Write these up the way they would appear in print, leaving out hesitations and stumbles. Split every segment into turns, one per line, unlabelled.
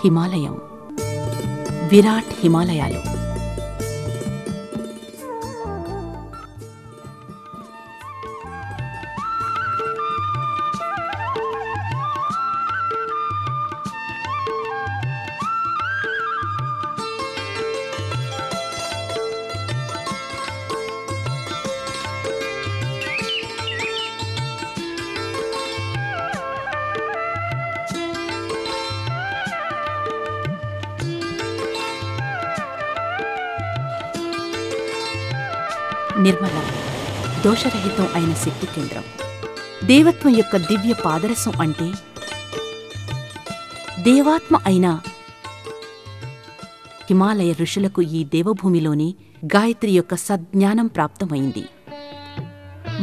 హిమాలయం, విరాట్ హిమాలయాలు. నిర్మలం, దోషరహితం అయిన శక్తి కేంద్రం, దేవత్వం యొక్క దివ్య పాదరసం అంటే దేవాత్మ అయిన హిమాలయ ఋషులకు ఈ దేవభూమిలోని గాయత్రి యొక్క సద్జ్ఞానం ప్రాప్తమైంది.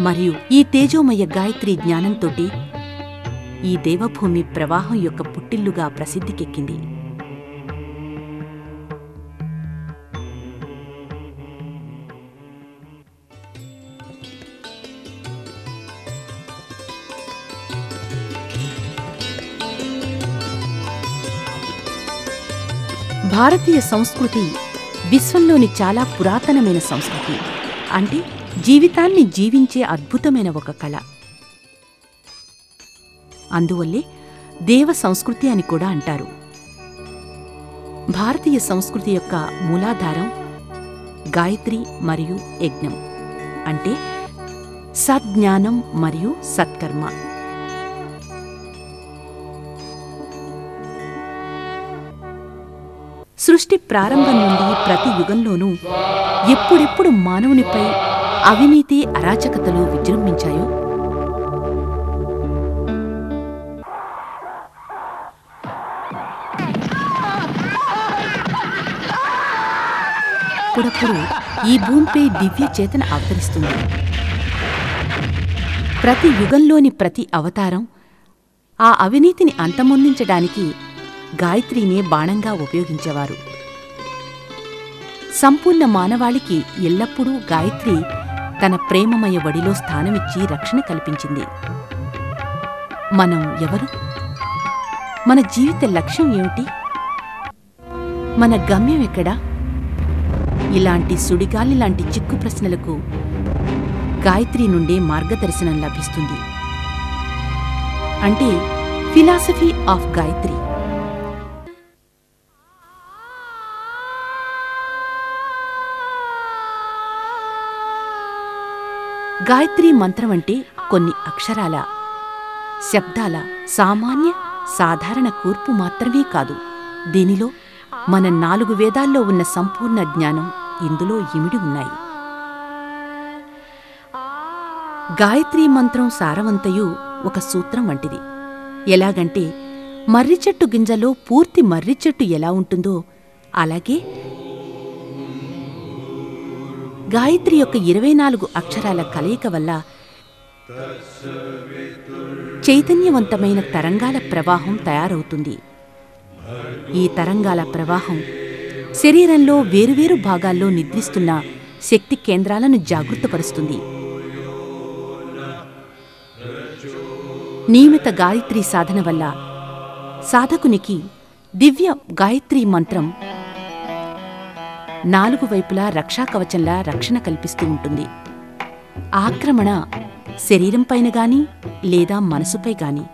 మరియు ఈ తేజోమయ గాయత్రి జ్ఞానంతోటి ఈ దేవభూమి ప్రవాహం యొక్క పుట్టిల్లుగా ప్రసిద్ధికెక్కింది. భారతీయ సంస్కృతి విశ్వంలోని చాలా పురాతనమైన సంస్కృతి. అంటే జీవితాన్ని జీవించే అద్భుతమైన ఒక కళ. అందువల్లే దేవ సంస్కృతి అని కూడా అంటారు. భారతీయ సంస్కృతి యొక్క మూలాధారం గాయత్రి మరియు యజ్ఞం, అంటే సద్జ్ఞానం మరియు సత్కర్మ. సృష్టి ప్రారంభం నుండి ప్రతి యుగంలోనూ ఎప్పుడెప్పుడు మానవునిపై అవినీతి, అరాచకతలు విజృంభించాయో అప్పుడప్పుడు ఈ భూమిపై దివ్య చేతన అవతరిస్తుంది. ప్రతి యుగంలోని ప్రతి అవతారం ఆ అవినీతిని అంతమొందించడానికి గాయత్రినే బాణంగా ఉపయోగించేవారు. సంపూర్ణ మానవాళికి ఎల్లప్పుడూ గాయత్రి తన ప్రేమమయ వడిలో స్థానమిచ్చి రక్షణ కల్పించింది. మనం ఎవరు? మన జీవిత లక్ష్యం ఏమిటి? మన గమ్యం ఎక్కడా? ఇలాంటి సుడిగాలి లాంటి చిక్కు ప్రశ్నలకు గాయత్రి నుండే మార్గదర్శనం లభిస్తుంది. అంటే ఫిలాసఫీ ఆఫ్ గాయత్రి. గాయత్రీ మంత్రం అంటే కొన్ని అక్షరాల, శబ్దాల సామాన్య సాధారణ కూర్పు మాత్రమే కాదు. దీనిలో మన 4 వేదాల్లో ఉన్న సంపూర్ణ జ్ఞానం ఇందులో ఇమిడి ఉన్నాయి. గాయత్రీ మంత్రం సారవంతయు ఒక సూత్రం వంటిది. ఎలాగంటే మర్రి చెట్టు గింజలో పూర్తి మర్రి చెట్టు ఎలా ఉంటుందో అలాగే గాయత్రి యొక్క 24 అక్షరాల కలయిక వల్ల చైతన్యవంతమైన తరంగాల ప్రవాహం తయారవుతుంది. ఈ తరంగాల ప్రవాహం శరీరంలో వేరువేరు భాగాల్లో నిద్రిస్తున్న శక్తి కేంద్రాలను జాగృతపరుస్తుంది. నియమిత గాయత్రీ సాధన వల్ల సాధకునికి దివ్య గాయత్రీ మంత్రం 4 వైపులా రక్షాకవచంలా రక్షణ కల్పిస్తూ ఉంటుంది. ఆక్రమణ శరీరంపైన గాని లేదా మనసుపై గాని,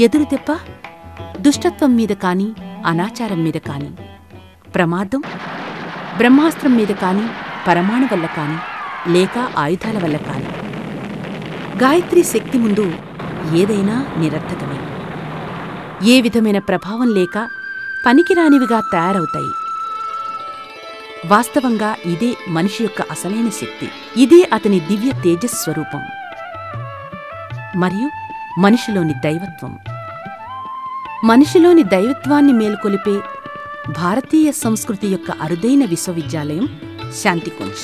ఎదురుదెబ్బ దుష్టత్వం మీద కాని అనాచారం మీద కాని, ప్రమాదం బ్రహ్మాస్త్రం మీద కాని పరమాణు వల్ల కాని లేక ఆయుధాల వల్ల కాని, గాయత్రీ శక్తి ముందు ఏదైనా నిరర్థకమే. ఏ విధమైన ప్రభావం లేక పనికిరానివిగా తయారవుతాయి. వాస్తవంగా ఇదే మనిషి యొక్క అసలైన శక్తి. ఇదే అతని దివ్య తేజస్వరూపం మరియు మనిషిలోని దైవత్వం. మనిషిలోని దైవత్వాన్ని మేల్కొలిపే భారతీయ సంస్కృతి యొక్క అరుదైన విశ్వవిద్యాలయం శాంతికుంజ్.